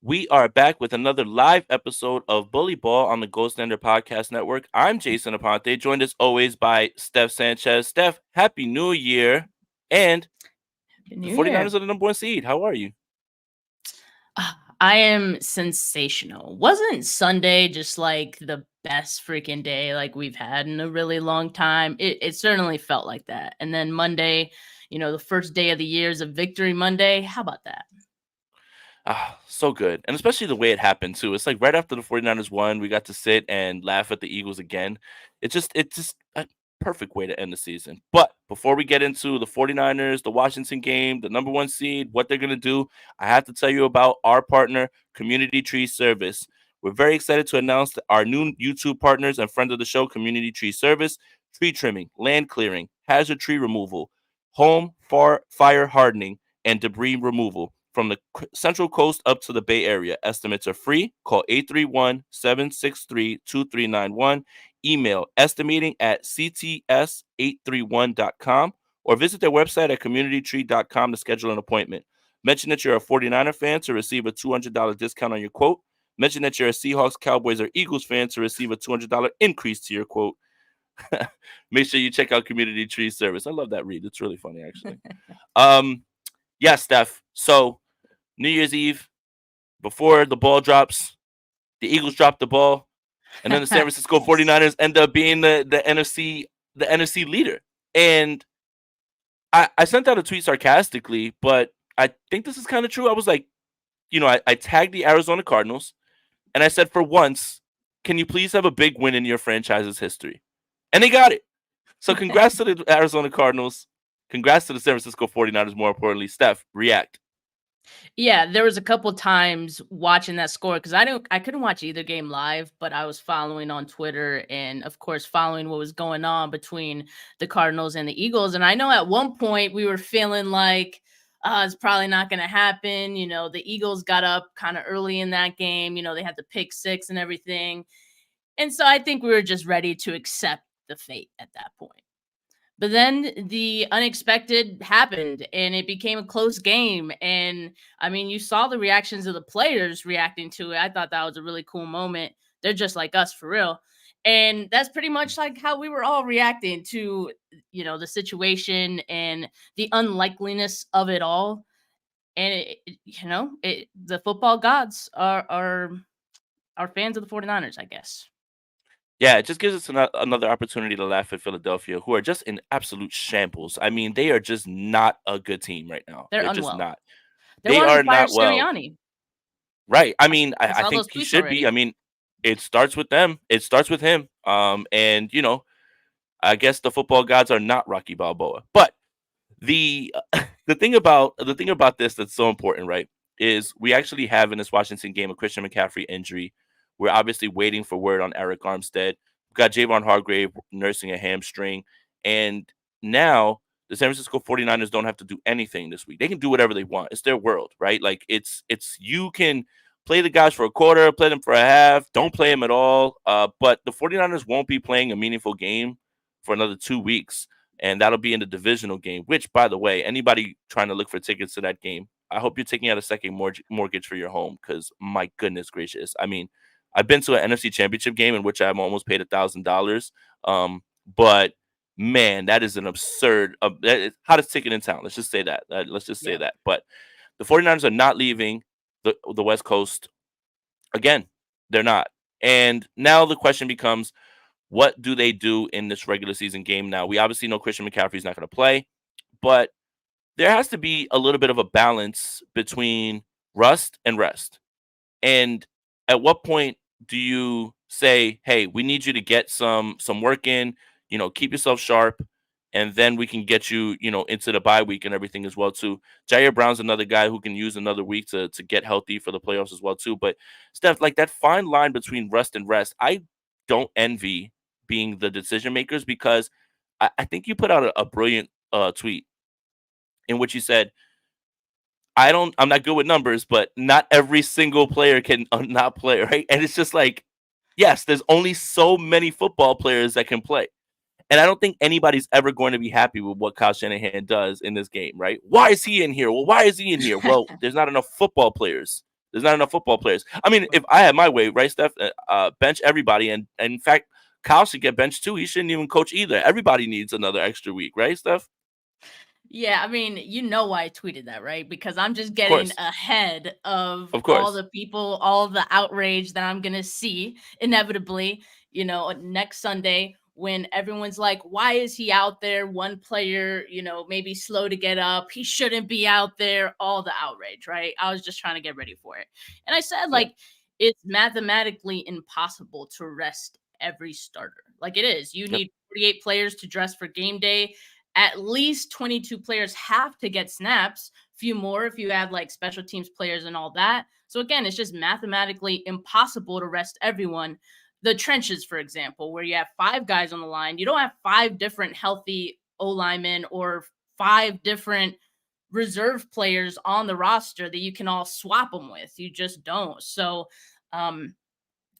We are back with another live episode of Bully Ball on the Gold Standard Podcast Network. I'm Jason Aponte, joined as always by Steph Sanchez. Steph, Happy New Year. And Happy the New 49ers Year. are the number one seed. How are you? I am sensational. Wasn't Sunday just like the best freaking day like we've had in a really long time? It certainly felt like that. And then Monday, the first day of the year is a victory Monday. How about that? So good. And especially the way it happened, too. It's like right after the 49ers won, we got to sit and laugh at the Eagles again. It's just a perfect way to end the season. But before we get into the 49ers, the Washington game, the number one seed, what they're going to do, I have to tell you about our partner, Community Tree Service. We're very excited to announce that our new YouTube partners and friends of the show, Community Tree Service, tree trimming, land clearing, hazard tree removal, fire hardening, and debris removal from the Central Coast up to the Bay Area. Estimates are free. Call 831-763-2391. Email estimating at cts831.com or visit their website at communitytree.com to schedule an appointment. Mention that you're a 49er fan to receive a $200 discount on your quote. Mention that you're a Seahawks, Cowboys, or Eagles fan to receive a $200 increase to your quote. Make sure you check out Community Tree Service. I love that read. It's really funny, actually. Yeah, Steph. So New Year's Eve, before the ball drops, the Eagles drop the ball, and then the San Francisco Yes. 49ers end up being the NFC leader. And I sent out a tweet sarcastically, but I think this is kind of true. I was like, I tagged the Arizona Cardinals, and I said, for once, can you please have a big win in your franchise's history? And they got it. So congrats to the Arizona Cardinals. Congrats to the San Francisco 49ers, more importantly. Steph, react. Yeah, there was a couple times watching that score because I couldn't watch either game live, but I was following on Twitter and of course following what was going on between the Cardinals and the Eagles. And I know at one point we were feeling like it's probably not going to happen. The Eagles got up kind of early in that game. They had the pick six and everything. And so I think we were just ready to accept the fate at that point. But then the unexpected happened and it became a close game. And I mean, you saw the reactions of the players reacting to it. I thought that was a really cool moment. They're just like us for real. And that's pretty much like how we were all reacting to, the situation and the unlikeliness of it all. And, the football gods are fans of the 49ers, I guess. Yeah, it just gives us another opportunity to laugh at Philadelphia, who are just in absolute shambles. I mean, they are just not a good team right now. They're They're just unwell. not. They They wanted to are fire not well. Sirianni. Right. I I, mean, I I saw think those he tweets should be. I already. mean, it starts with them. It starts with him. And I guess the football gods are not Rocky Balboa. But the the thing about this that's so important, right, is we actually have in this Washington game a Christian McCaffrey injury. We're obviously waiting for word on Eric Armstead. We've got Javon Hargrave nursing a hamstring. And now the San Francisco 49ers don't have to do anything this week. They can do whatever they want. It's their world, right? Like it's you can play the guys for a quarter, play them for a half, don't play them at all. But the 49ers won't be playing a meaningful game for another 2 weeks, and that'll be in the divisional game. Which, by the way, anybody trying to look for tickets to that game, I hope you're taking out a second mortgage for your home because my goodness gracious, I mean, I've been to an NFC Championship game in which I've almost paid $1,000. But man, that is an absurd, hottest ticket in town. Let's just say that. Let's just say Yeah. that. But the 49ers are not leaving the West Coast again. They're not. And now the question becomes, what do they do in this regular season game now? We obviously know Christian McCaffrey is not going to play, but there has to be a little bit of a balance between rust and rest. And at what point do you say, "Hey, we need you to get some work in, keep yourself sharp, and then we can get you, into the bye week and everything as well too." Jair Brown's another guy who can use another week to get healthy for the playoffs as well too. But Steph, like that fine line between rust and rest, I don't envy being the decision makers because I think you put out a brilliant tweet in which you said, I'm not good with numbers, but not every single player can not play, right? And it's just like, yes, there's only so many football players that can play. And I don't think anybody's ever going to be happy with what Kyle Shanahan does in this game, right? Why is he in here? Well, why is he in here? Well, there's not enough football players There's not enough football players. I mean, if I had my way, right, Steph, bench everybody, and in fact, Kyle should get benched too. He shouldn't even coach either. Everybody needs another extra week, right, Steph? Yeah, I mean, you know why I tweeted that, right? Because I'm just Of getting course, ahead of of all course, the people, all the outrage that I'm going to see inevitably, next Sunday when everyone's like, why is he out there? One player, maybe slow to get up. He shouldn't be out there. All the outrage, right? I was just trying to get ready for it. And I said, yeah, like, it's mathematically impossible to rest every starter. Like it is. You yep, need 48 players to dress for game day. At least 22 players have to get snaps, few more if you add like special teams players and all that. So again, it's just mathematically impossible to rest everyone. The trenches, for example, where you have 5 guys on the line, you don't have 5 different healthy O linemen or 5 different reserve players on the roster that you can all swap them with. You just don't. So, um,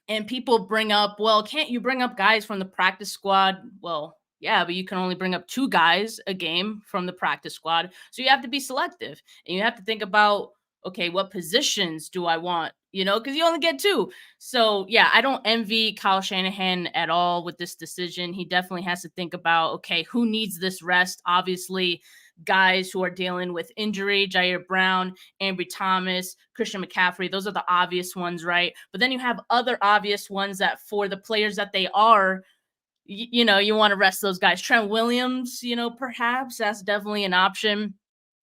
and people bring up, well, can't you bring up guys from the practice squad? Well, yeah, but you can only bring up 2 guys a game from the practice squad. So you have to be selective and you have to think about, okay, what positions do I want? Because you only get 2. So yeah, I don't envy Kyle Shanahan at all with this decision. He definitely has to think about, okay, who needs this rest? Obviously, guys who are dealing with injury, Jair Brown, Ambry Thomas, Christian McCaffrey. Those are the obvious ones, right? But then you have other obvious ones that for the players that they are, you want to rest those guys. Trent Williams, perhaps that's definitely an option.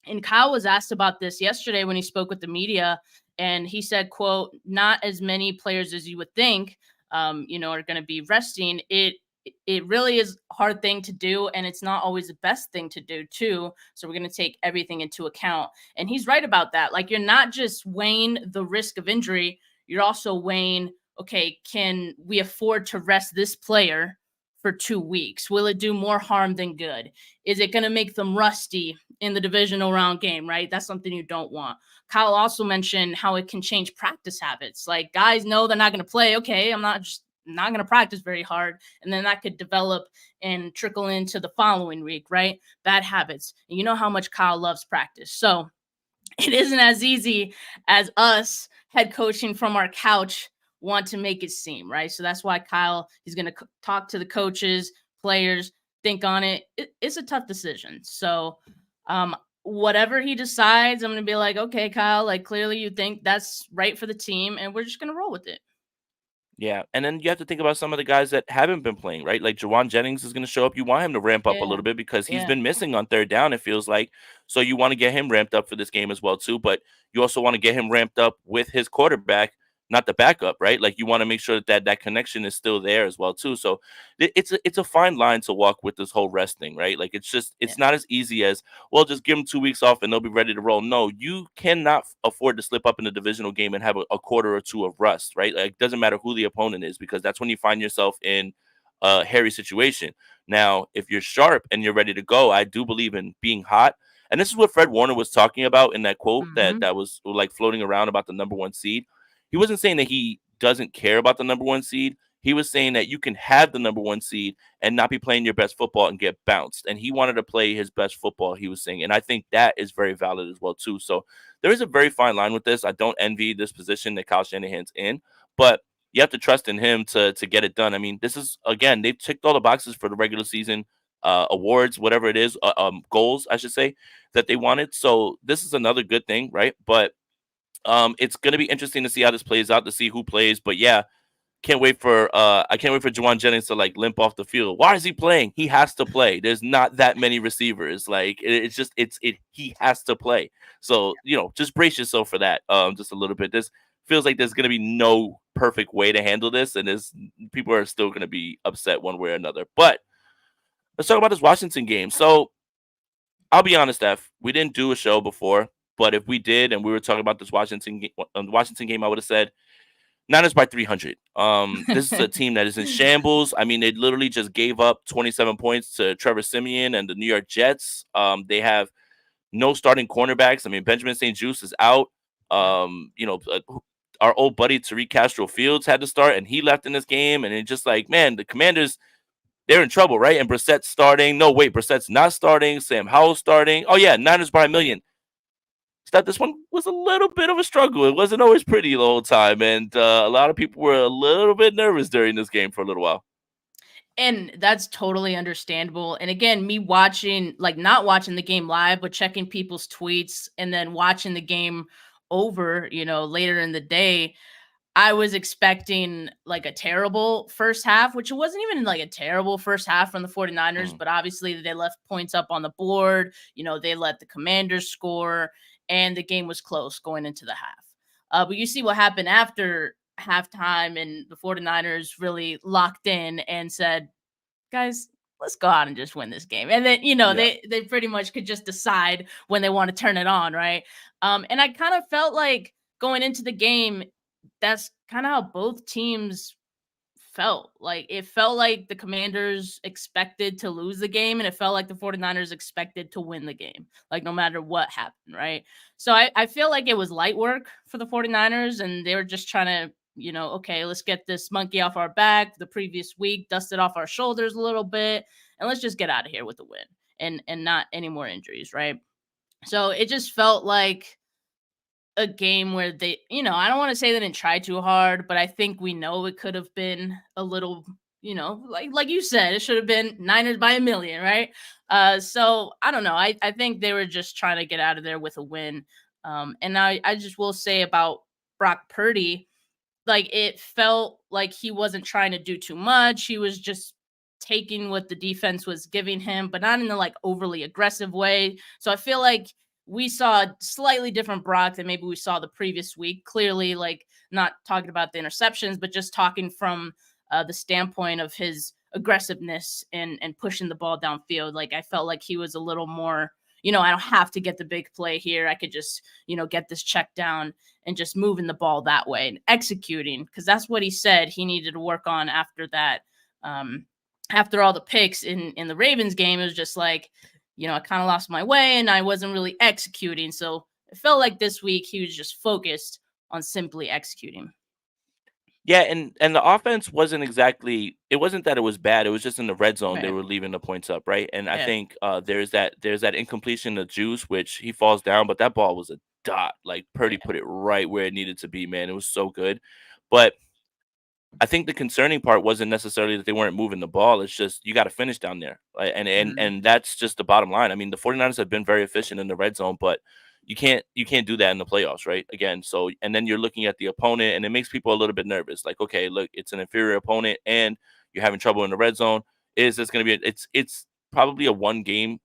And Kyle was asked about this yesterday when he spoke with the media, and he said, quote, not as many players as you would think, are going to be resting. It really is a hard thing to do, and it's not always the best thing to do too. So we're going to take everything into account. And he's right about that. Like, you're not just weighing the risk of injury, you're also weighing, okay, can we afford to rest this player for 2 weeks? Will it do more harm than good? Is it going to make them rusty in the divisional round game, right? That's something you don't want. Kyle also mentioned how it can change practice habits. Like, guys know they're not going to play. Okay, I'm not going to practice very hard. And then that could develop and trickle into the following week, right? Bad habits. And you know how much Kyle loves practice. So it isn't as easy as us head coaching from our couch want to make it seem, right? So that's why Kyle is going to talk to the coaches, players, think on it. It's a tough decision. So, whatever he decides, I'm going to be like, okay, Kyle, like clearly you think that's right for the team, and we're just going to roll with it. yeah. And then you have to think about some of the guys that haven't been playing, right? Like Jawan Jennings is going to show up. You want him to ramp up a Yeah. little bit because he's Yeah. been missing on third down, it feels like. So you want to get him ramped up for this game as well, too. But you also want to get him ramped up with his quarterback, not the backup, right? Like you want to make sure that connection is still there as well, too. So it's a fine line to walk with this whole rest thing, right? Like Yeah. it's not as easy as, well, just give them 2 weeks off and they'll be ready to roll. No, you cannot afford to slip up in the divisional game and have a quarter or two of rust, right? Like it doesn't matter who the opponent is, because that's when you find yourself in a hairy situation. Now, if you're sharp and you're ready to go, I do believe in being hot. And this is what Fred Warner was talking about in that quote that Mm-hmm. that was like floating around about the number 1 seed. He wasn't saying that he doesn't care about the number 1 seed. He was saying that you can have the number 1 seed and not be playing your best football and get bounced. And he wanted to play his best football, he was saying. And I think that is very valid as well, too. So there is a very fine line with this. I don't envy this position that Kyle Shanahan's in, but you have to trust in him to get it done. I mean, this is, again, they've ticked all the boxes for the regular season awards, whatever it is, goals, I should say, that they wanted. So this is another good thing, right? But it's going to be interesting to see how this plays out, to see who plays. But yeah, I can't wait for Jawan Jennings to like limp off the field. Why is he playing? He has to play. There's not that many receivers. Like it's just he has to play. So, just brace yourself for that. Just a little bit. This feels like there's gonna be no perfect way to handle this, and there's people are still gonna be upset one way or another. But let's talk about this Washington game. So I'll be honest, Steph, we didn't do a show before, but if we did and we were talking about this Washington game, I would have said Niners by 300. This is a team that is in shambles. I mean, they literally just gave up 27 points to Trevor Siemian and the New York Jets. They have no starting cornerbacks. I mean, Benjamin St. Juste is out. Our old buddy Tariq Castro Fields had to start, and he left in this game. And it's just like, man, the Commanders, they're in trouble, right? And Brissett's starting. No, wait, Brissett's not starting. Sam Howell's starting. Oh, yeah, Niners by a million. that this one was a little bit of a struggle. It wasn't always pretty the whole time, and a lot of people were a little bit nervous during this game for a little while. And that's totally understandable. And again, me watching, like not watching the game live, but checking people's tweets and then watching the game over, later in the day, I was expecting like a terrible first half, which it wasn't even like a terrible first half from the 49ers, Mm. but obviously they left points up on the board. They let the Commanders score and the game was close going into the half. But you see what happened after halftime, and the 49ers really locked in and said, guys, let's go out and just win this game. And then, Yeah. they pretty much could just decide when they want to turn it on, right? And I kind of felt like going into the game, that's kind of how both teams felt. Like it felt like the Commanders expected to lose the game, and it felt like the 49ers expected to win the game, like no matter what happened, right? So I feel like it was light work for the 49ers, and they were just trying to, okay, let's get this monkey off our back the previous week, dust it off our shoulders a little bit, and let's just get out of here with the win and not any more injuries, right? So it just felt like a game where they, I don't want to say they didn't try too hard, but I think we know it could have been a little, like you said, it should have been Niners by a million, right? So I don't know. I think they were just trying to get out of there with a win. And I just will say about Brock Purdy, like it felt like he wasn't trying to do too much. He was just taking what the defense was giving him, but not in the like overly aggressive way. So I feel like we saw a slightly different Brock than maybe we saw the previous week. Clearly, like not talking about the interceptions, but just talking from the standpoint of his aggressiveness and pushing the ball downfield. Like I felt like he was a little more, I don't have to get the big play here. I could just, get this check down and just moving the ball that way and executing, because that's what he said he needed to work on after that. After all the picks in the Ravens game, it was just like, I kind of lost my way and I wasn't really executing. So it felt like this week he was just focused on simply executing. Yeah, and the offense wasn't exactly, it wasn't that it was bad, it was just in the red zone they Right. were leaving the points up, right? And I Yeah. think there's that incompletion of Juice, which he falls down, but that ball was a dot. Like Purdy Yeah. put it right where it needed to be, man. It was so good. But I think the concerning part wasn't necessarily that they weren't moving the ball. It's just you got to finish down there. Right? Mhm. And that's just the bottom line. I mean, the 49ers have been very efficient in the red zone, but you can't do that in the playoffs, right? Again, so and then you're looking at the opponent and it makes people a little bit nervous. Like, okay, look, it's an inferior opponent and you're having trouble in the red zone. Is this going to be it's probably a one game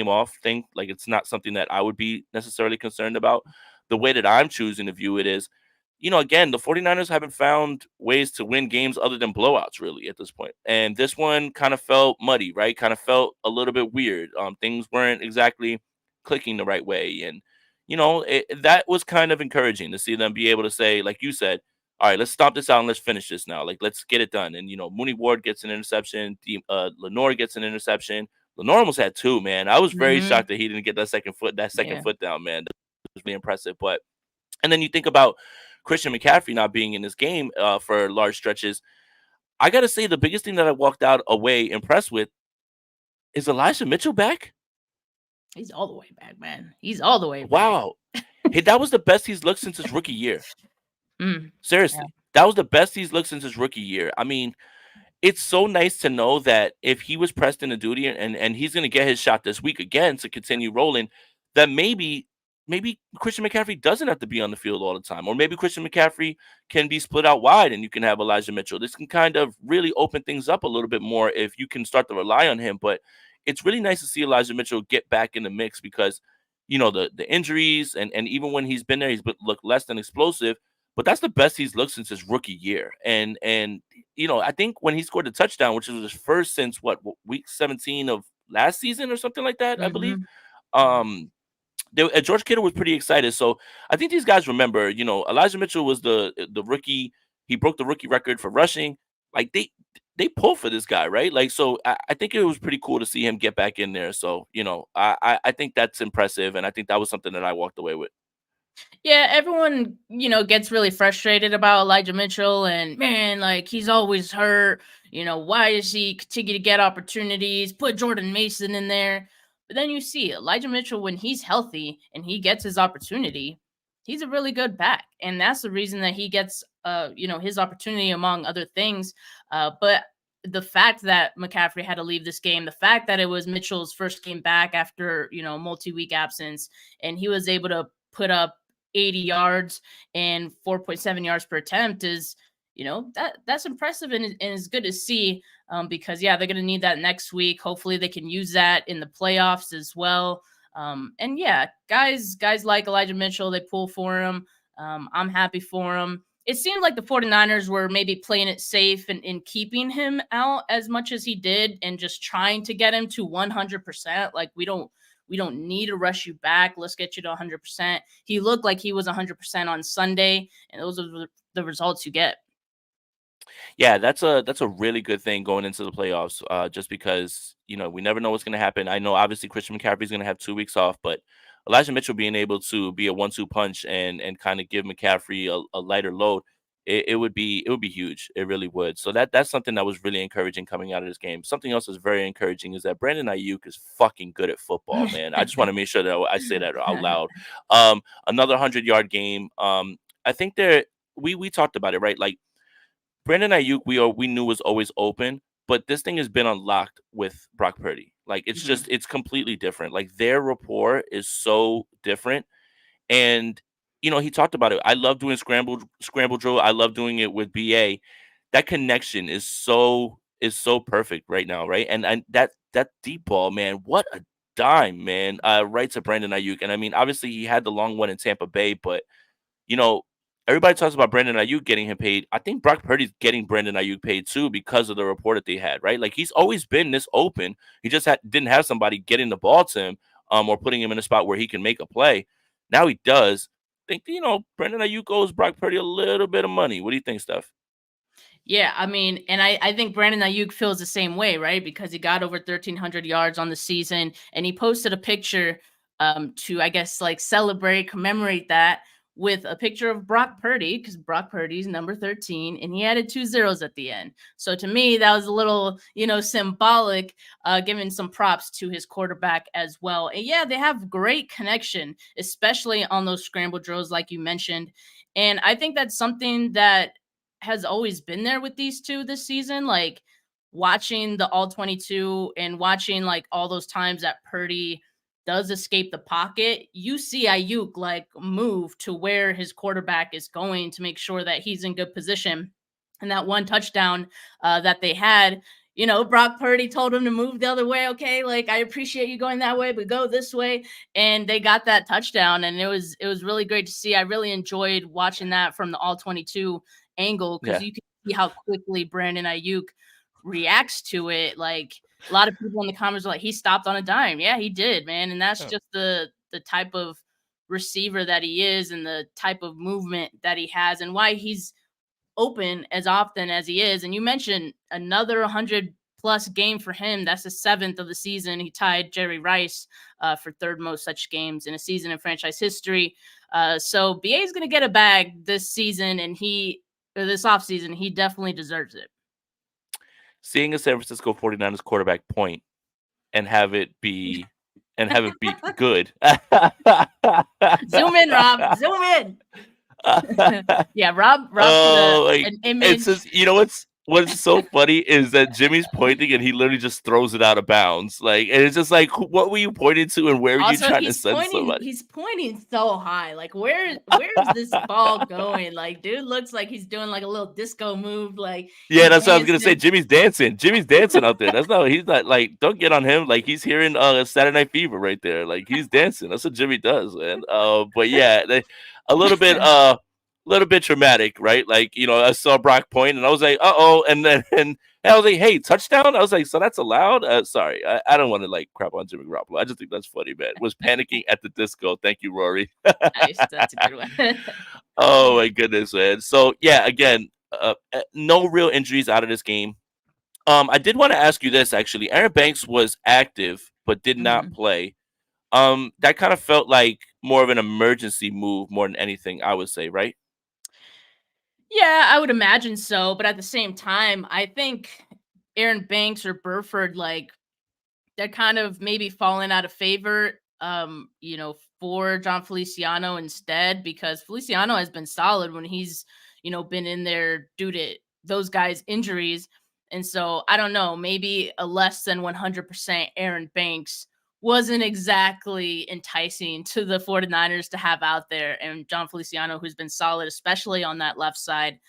off thing. Like it's not something that I would be necessarily concerned about. The way that I'm choosing to view it is, again, the 49ers haven't found ways to win games other than blowouts really at this point. And this one kind of felt muddy, right? Kind of felt a little bit weird. Things weren't exactly clicking the right way. And, that was kind of encouraging to see them be able to say, like you said, all right, let's stop this out and let's finish this now. Like, let's get it done. And, Mooney Ward gets an interception. Lenore gets an interception. Lenore almost had two, man. I was very Mhm. shocked that he didn't get that second Yeah. foot down, man. That was really impressive. But and then you think about Christian McCaffrey not being in this game for large stretches. I got to say, the biggest thing that I walked out away impressed with is Elijah Mitchell back. He's all the way back, man. He's all the way back. Wow. Hey, that was the best he's looked since his rookie year. Mm. Yeah. Seriously. That was the best he's looked since his rookie year. I mean, it's so nice to know that if he was pressed into duty and he's going to get his shot this week again to continue rolling, that maybe Christian McCaffrey doesn't have to be on the field all the time, or maybe Christian McCaffrey can be split out wide and you can have Elijah Mitchell. This can kind of really open things up a little bit more if you can start to rely on him. But it's really nice to see Elijah Mitchell get back in the mix because the injuries and even when he's been there, he's looked less than explosive. But that's the best he's looked since his rookie year. And I think when he scored the touchdown, which was his first since week 17 of last season or something like that, I believe. Mhm. George Kittle was pretty excited. So I think these guys remember, Elijah Mitchell was the rookie. He broke the rookie record for rushing. Like they pulled for this guy, right? Like so, I think it was pretty cool to see him get back in there. So I think that's impressive, and I think that was something that I walked away with. Yeah, everyone, gets really frustrated about Elijah Mitchell and man, like he's always hurt. Why does he continue to get opportunities? Put Jordan Mason in there. But then you see Elijah Mitchell, when he's healthy and he gets his opportunity, he's a really good back. And that's the reason that he gets his opportunity among other things. But the fact that McCaffrey had to leave this game, the fact that it was Mitchell's first game back after, multi-week absence, and he was able to put up 80 yards and 4.7 yards per attempt is, that's impressive and is good to see, because yeah, they're going to need that next week. Hopefully they can use that in the playoffs as well. And yeah, guys like Elijah Mitchell, they pull for him. I'm happy for him. It seemed like the 49ers were maybe playing it safe and in keeping him out as much as he did and just trying to get him to 100%. Like, we don't need to rush you back. Let's get you to 100%. He looked like he was 100% on Sunday, and those are the results you get. Yeah, that's a really good thing going into the playoffs. Just because we never know what's going to happen. I know obviously Christian McCaffrey's going to have 2 weeks off, but Elijah Mitchell being able to be a 1-2 punch and kind of give McCaffrey a lighter load, it would be huge. It really would. So that's something that was really encouraging coming out of this game. Something else that's very encouraging is that Brandon Ayuk is fucking good at football, man. I just want to make sure that I say that out loud. Another 100-yard game. I think we talked about it, right? Like, Brandon Ayuk, we knew was always open, but this thing has been unlocked with Brock Purdy. Like, it's completely different. Like, their rapport is so different. And he talked about it. I love doing scramble drill. I love doing it with BA. That connection is so perfect right now, right? And that deep ball, man, what a dime, man. Right to Brandon Ayuk. And I mean, obviously he had the long one in Tampa Bay, but you know, everybody talks about Brandon Ayuk getting him paid. I think Brock Purdy's getting Brandon Ayuk paid too because of the report that they had, right? Like, he's always been this open. He just didn't have somebody getting the ball to him, or putting him in a spot where he can make a play. Now he does. I think Brandon Ayuk owes Brock Purdy a little bit of money. What do you think, Steph? Yeah, I mean, and I think Brandon Ayuk feels the same way, right? Because he got over 1,300 yards on the season, and he posted a picture to, I guess, like, celebrate, commemorate that with a picture of Brock Purdy, because Brock Purdy's number 13, and he added 2 zeros at the end. So to me, that was a little, symbolic, giving some props to his quarterback as well. And yeah, they have great connection, especially on those scramble drills, like you mentioned. And I think that's something that has always been there with these two this season. Like, watching the all 22 and watching like all those times that Purdy does escape the pocket, you see Ayuk like move to where his quarterback is going to make sure that he's in good position. And that one touchdown that they had, Brock Purdy told him to move the other way. Okay, like, I appreciate you going that way, but go this way. And they got that touchdown, and it was really great to see. I really enjoyed watching that from the all 22 angle, because Yeah. you can see how quickly Brandon Ayuk reacts to it. Like, a lot of people in the comments are like, he stopped on a dime. Yeah, he did, man. And that's Oh. just the type of receiver that he is, and the type of movement that he has, and why he's open as often as he is. And you mentioned another 100+ game for him. That's the 7th of the season. He tied Jerry Rice for third most such games in a season in franchise history. So BA is going to get a bag this season, and this offseason, he definitely deserves it. Seeing a San Francisco 49ers quarterback point and have it be good. Zoom in, Rob. Zoom in. Yeah, Rob put Oh, like, an it's image. just what's so funny is that Jimmy's pointing and he literally just throws it out of bounds. Like, and it's just like, what were you pointing to and where are you Also, trying to send somebody? he's pointing so high. Like, where's this ball going? Like, dude looks like he's doing like a little disco move. Like, Yeah, he's that's what I was gonna say. dancing. Jimmy's dancing. Jimmy's dancing out there. He's not like, don't get on him. Like, he's hearing Saturday Night Fever right there. Like, he's dancing. That's what Jimmy does, man. But yeah, a little bit traumatic, right? Like, I saw Brock point and I was like, uh-oh, and then and I was like, hey, touchdown. I was like, so that's allowed? Sorry, I don't want to like crap on Jimmy Garoppolo. I just think that's funny, man. Was panicking at the disco. Thank you, Rory. Nice, that's a good one. Oh my goodness, man. So yeah, again, no real injuries out of this game. I did want to ask you this actually. Aaron Banks was active but did not Mhm. play. That kind of felt like more of an emergency move more than anything, I would say, right? Yeah, I would imagine so. But at the same time, I think Aaron Banks or Burford, like, they're kind of maybe falling out of favor, for John Feliciano instead, because Feliciano has been solid when he's, been in there due to those guys' injuries. And so I don't know, maybe a less than 100% Aaron Banks wasn't exactly enticing to the 49ers to have out there. And John Feliciano, who's been solid, especially on that left side,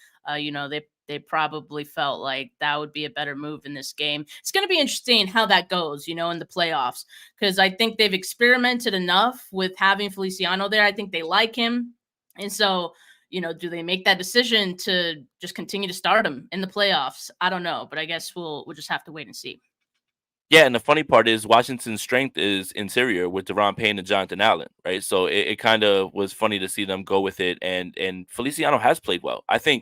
they probably felt like that would be a better move in this game. It's going to be interesting how that goes, in the playoffs, because I think they've experimented enough with having Feliciano there. I think they like him. And so, do they make that decision to just continue to start him in the playoffs? I don't know, but I guess we'll just have to wait and see. Yeah, and the funny part is Washington's strength is interior with Deron Payne and Jonathan Allen, right? So it kind of was funny to see them go with it, and Feliciano has played well. Yeah.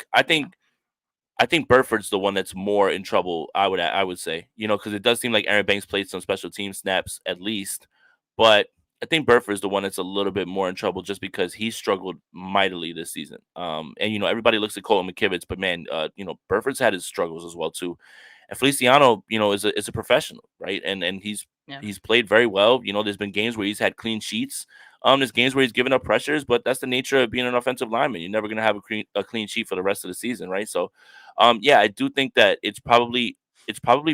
I think Burford's the one that's more in trouble. I would say, because it does seem like Aaron Banks played some special team snaps at least, but I think Burford's the one that's a little bit more in trouble just because he struggled mightily this season. And everybody looks at Colton McKivitz, but man, Burford's had his struggles as well too. And Feliciano, is a professional, right? And Yeah. he's played very well. There's been games where he's had clean sheets. There's games where he's given up pressures, but that's the nature of being an offensive lineman. You're never going to have a clean sheet for the rest of the season, right? So, yeah, I do think that it's probably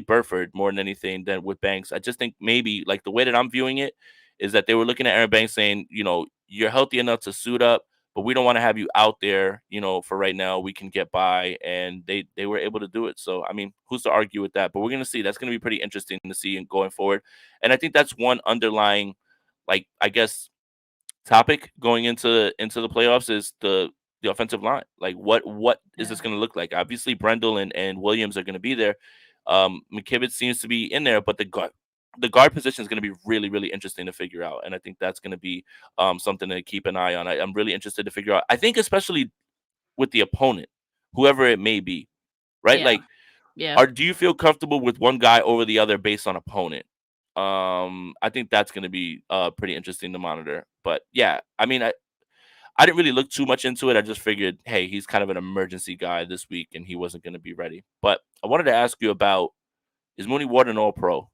Burford more than anything than with Banks. I just think maybe like the way that I'm viewing it is that they were looking at Aaron Banks saying, you're healthy enough to suit up, but we don't want to have you out there, for right now. We can get by, and they were able to do it. So, I mean, who's to argue with that? But we're gonna see. That's gonna be pretty interesting to see and going forward. And I think that's one underlying, like I guess, topic going into the playoffs is the offensive line. Like what is this Yeah. going to look like? Obviously, Brendel and Williams are going to be there. McKivitz seems to be in there, but the guard position is going to be really really interesting to figure out, and I think that's going to be something to keep an eye on. I'm really interested to figure out. I think especially with the opponent, whoever it may be, right? Yeah. Like, Yeah. do you feel comfortable with one guy over the other based on opponent? I think that's going to be pretty interesting to monitor. But yeah, I mean, I didn't really look too much into it. I just figured, hey, he's kind of an emergency guy this week, and he wasn't going to be ready. But I wanted to ask you about, is Mooney Ward an All Pro?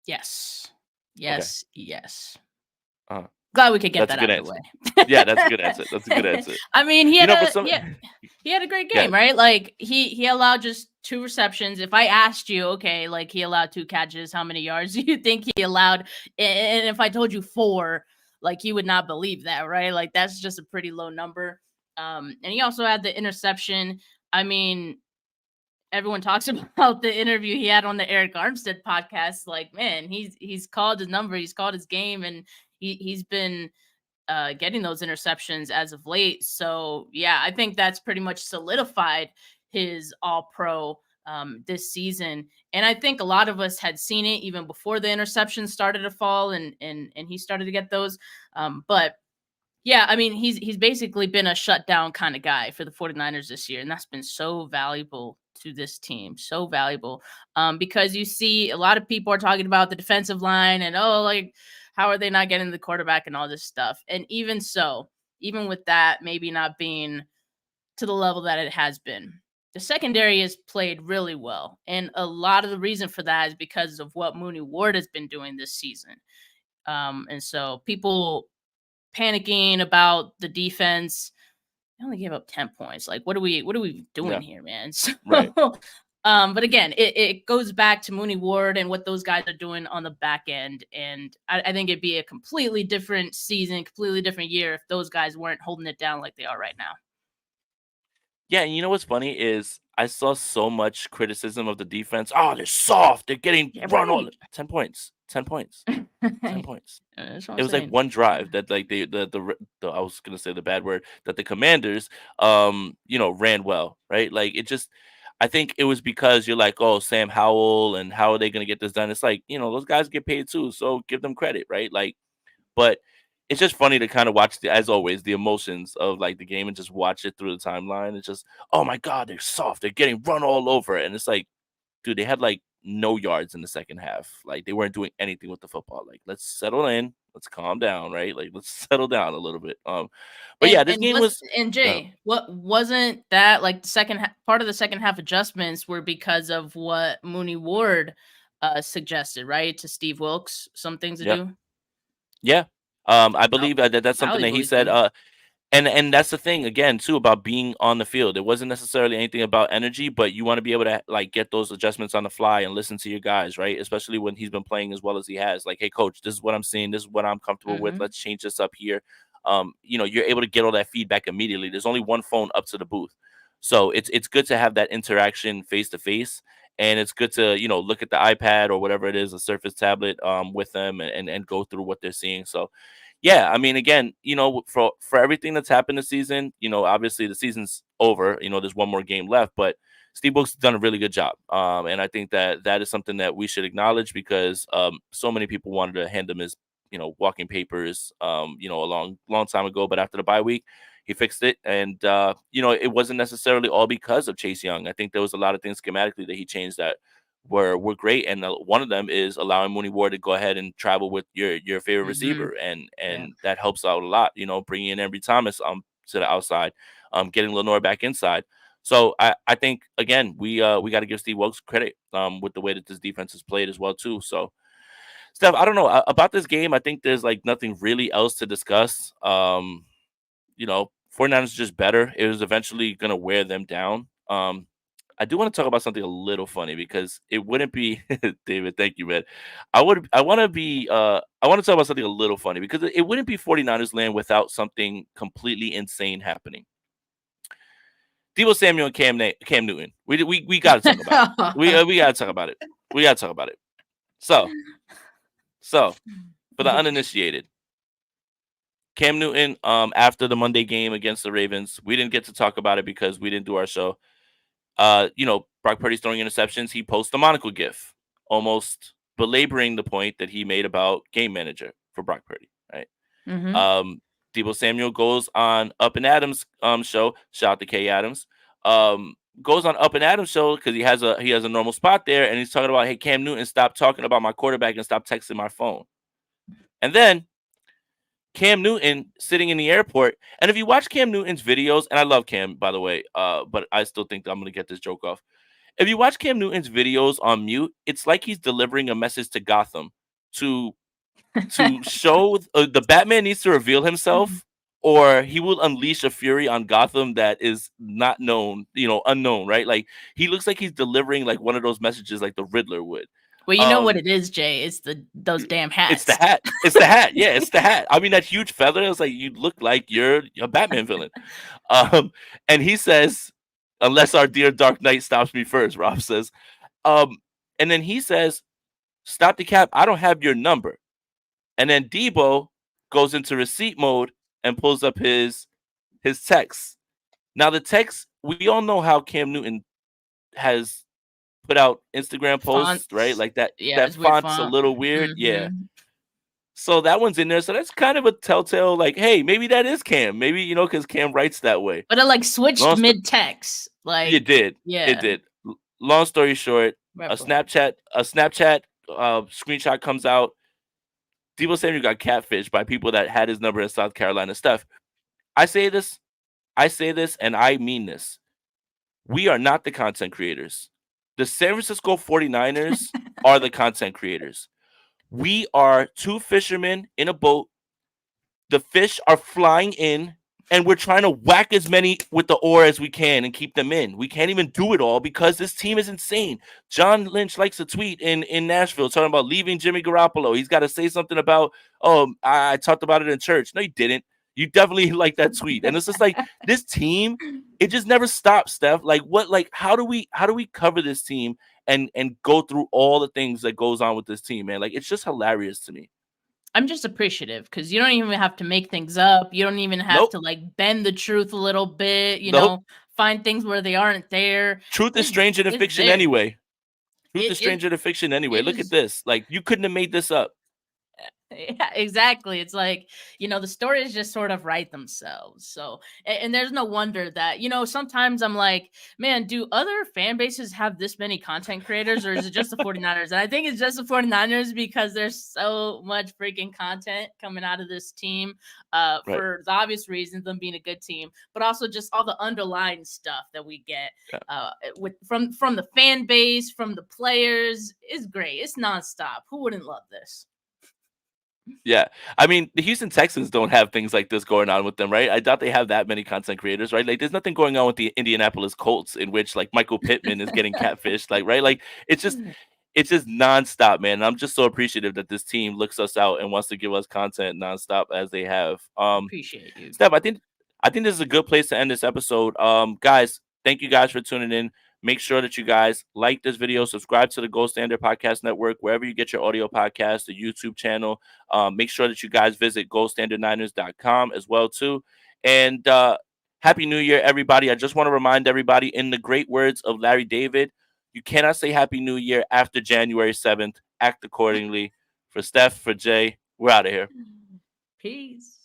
Yes. Okay, Yes. Yes. uh, Glad we could get that's a that good out of the answer. Yeah, that's a good answer. That's a good way. answer. I mean, For some, he had a great yeah, game, right? Like he allowed just 2 receptions. If I asked you, okay, like he allowed 2 catches, how many yards do you think he allowed? And if I told you 4, like you would not believe that, right? Like that's just a pretty low number. And he also had the interception. I mean, everyone talks about the interview he had on the Eric Armstead podcast. Like, man, he's called his number, he's called his game, and he's been getting those interceptions as of late. So yeah, I think that's pretty much solidified his All Pro this season. And I think a lot of us had seen it even before the interceptions started to fall, and he started to get those. But yeah, I mean, he's basically been a shutdown kind of guy for the 49ers this year, and that's been so valuable to this team. So valuable. Because you see a lot of people are talking about the defensive line and like how are they not getting the quarterback and all this stuff. And even so, even with that maybe not being to the level that it has been, the secondary has played really well. And a lot of the reason for that is because of what Mooney Ward has been doing this season. And so people panicking about the defense. They only gave up 10 points. Like, what are we doing yeah, here, man? right. So, but again, it goes back to Mooney Ward and what those guys are doing on the back end. And I think it'd be a completely different season, completely different year if those guys weren't holding it down like they are right now. Yeah, and you know what's funny is I saw so much criticism of the defense. Oh, they're soft. They're getting Yeah, run all right. 10 points. 10 points. 10 points. That's what I'm It was like saying. one drive that like the I was gonna say the bad word that the Commanders ran well, right? Like it just I think it was because you're like, oh, Sam Howell, and how are they gonna get this done? It's like, those guys get paid too, so give them credit, right? Like, but it's just funny to kind of watch as always, the emotions of like the game and just watch it through the timeline. It's just, oh my god, they're soft, they're getting run all over, and it's like, dude, they had like no yards in the second half. Like they weren't doing anything with the football. Like let's settle in, let's calm down, right? Like let's settle down a little bit. But And yeah, this and game was was. and Uh, Jay, what wasn't that like the part of the second half adjustments were because of what Mooney Ward suggested, right, to Steve Wilkes, some things to Yep. do. Yeah. I Val- believe that's something that Valuable, he he's said. doing. And that's the thing again too about being on the field. It wasn't necessarily anything about energy, but you want to be able to like get those adjustments on the fly and listen to your guys, right? Especially when he's been playing as well as he has. Like, hey, coach, this is what I'm seeing. This is what I'm comfortable with. Hmm. Let's change this up here. You're able to get all that feedback immediately. There's only one phone up to the booth, so it's good to have that interaction face to face. And it's good to look at the iPad or whatever it is, a Surface tablet, with them and go through what they're seeing. So yeah, I mean, again, for everything that's happened this season, obviously the season's over. There's one more game left, but Steve Wilkes has done a really good job. And I think that that is something that we should acknowledge because so many people wanted to hand him his, walking papers, a long time ago. But after the bye week, he fixed it, and it wasn't necessarily all because of Chase Young. I think there was a lot of things schematically that he changed that were great, and one of them is allowing Mooney Ward to go ahead and travel with your favorite Hmm. receiver, and Yeah. and that helps out a lot. Bringing in Ambry Thomas to the outside, getting Lenore back inside. So I think again we got to give Steve Wilkes credit with the way that this defense has played as well too. So Steph, I don't know about this game. I think there's like nothing really else to discuss. 49ers just better. It was eventually going to wear them down. I do want to talk about something a little funny because it wouldn't be David, thank you, man. I want to talk about something a little funny because it wouldn't be 49ers land without something completely insane happening. Debo Samuel and Cam Newton. We got to talk about it. We got to talk about it. We got to talk about it. So for the uninitiated, Cam Newton, after the Monday game against the Ravens, we didn't get to talk about it because we didn't do our show. Brock Purdy's throwing interceptions. He posts a monocle gif, almost belaboring the point that he made about game manager for Brock Purdy, right? Hmm. Um, Debo Samuel goes on Up and Adams show. Shout out to Kay Adams. Goes on Up and Adams show because he has a normal spot there, and he's talking about, hey, Cam Newton, stop talking about my quarterback and stop texting my phone. And then Cam Newton sitting in the airport. And if you watch Cam Newton's videos, and I love Cam, by the way, but I still think that I'm going to get this joke off. If you watch Cam Newton's videos on mute, it's like he's delivering a message to Gotham to show the Batman needs to reveal himself, or he will unleash a fury on Gotham that is not known, unknown, right? Like he looks like he's delivering like one of those messages like the Riddler would. Well, you know what Um, it is, Jay. It's those damn it's the hats. hat. It's the hat. Yeah, it's the hat. I mean, that huge feather. It's like you look like you're a Batman villain. Um, and he says, "Unless our dear Dark Knight stops me first," Rob says. Um, and then he says, "Stop the cap. I don't have your number." And then Debo goes into receipt mode and pulls up his text. Now the text, we all know how Cam Newton has put out Instagram posts, right? Fonts. Like that Yeah, that it's weird font's a font. little weird. Yeah. Hmm. So that one's in there. So that's kind of a telltale, like, hey, maybe that is Cam. Maybe, because Cam writes that way. But it like switched Long sto- mid text. it Like, did. It yeah. did. Long story short, a Real. Snapchat screenshot comes out. Debo Samuel got catfished by people that had his number in South Carolina. Steph, I say this, and I mean this. We are not the content creators. The San Francisco 49ers are the content creators. We are two fishermen in a boat. The fish are flying in, and we're trying to whack as many with the oar as we can and keep them in. We can't even do it all because this team is insane. John Lynch likes to tweet in Nashville talking about leaving Jimmy Garoppolo. He's got to say something about, oh, I talked about it in church. No, you didn't. You definitely like that tweet. And it's just like this team, it just never stops, Steph. How do we cover this team and go through all the things that goes on with this team, man? Like, it's just hilarious to me. I'm just appreciative because you don't even have to make things up. You don't even have Nope. to like bend the truth a little bit, Nope. find things where they aren't there. Truth is stranger than It's fiction there. anyway. Truth It is it stranger than fiction anyway. it Look at is this. Like, you couldn't have made this up. Yeah, exactly. It's like, the stories just sort of write themselves. So, and there's no wonder that, sometimes I'm like, man, do other fan bases have this many content creators, or is it just the 49ers? And I think it's just the 49ers because there's so much freaking content coming out of this team, Right. for the obvious reasons, them being a good team, but also just all the underlying stuff that we get, Yeah. with from the fan base, from the players, is great. It's nonstop. Who wouldn't love this? Yeah. I mean, the Houston Texans don't have things like this going on with them, right? I doubt they have that many content creators, right? Like, there's nothing going on with the Indianapolis Colts in which like Michael Pittman is getting catfished, like, right? Like, it's just nonstop, man. And I'm just so appreciative that this team looks us out and wants to give us content nonstop as they have. Appreciate you. Steph, I think this is a good place to end this episode. Guys, thank you guys for tuning in. Make sure that you guys like this video, subscribe to the Gold Standard Podcast Network, wherever you get your audio podcast, the YouTube channel. Make sure that you guys visit goldstandardniners.com as well too. And Happy New Year, everybody. I just want to remind everybody, in the great words of Larry David, you cannot say Happy New Year after January 7th. Act accordingly. For Steph, for Jay, we're out of here. Peace.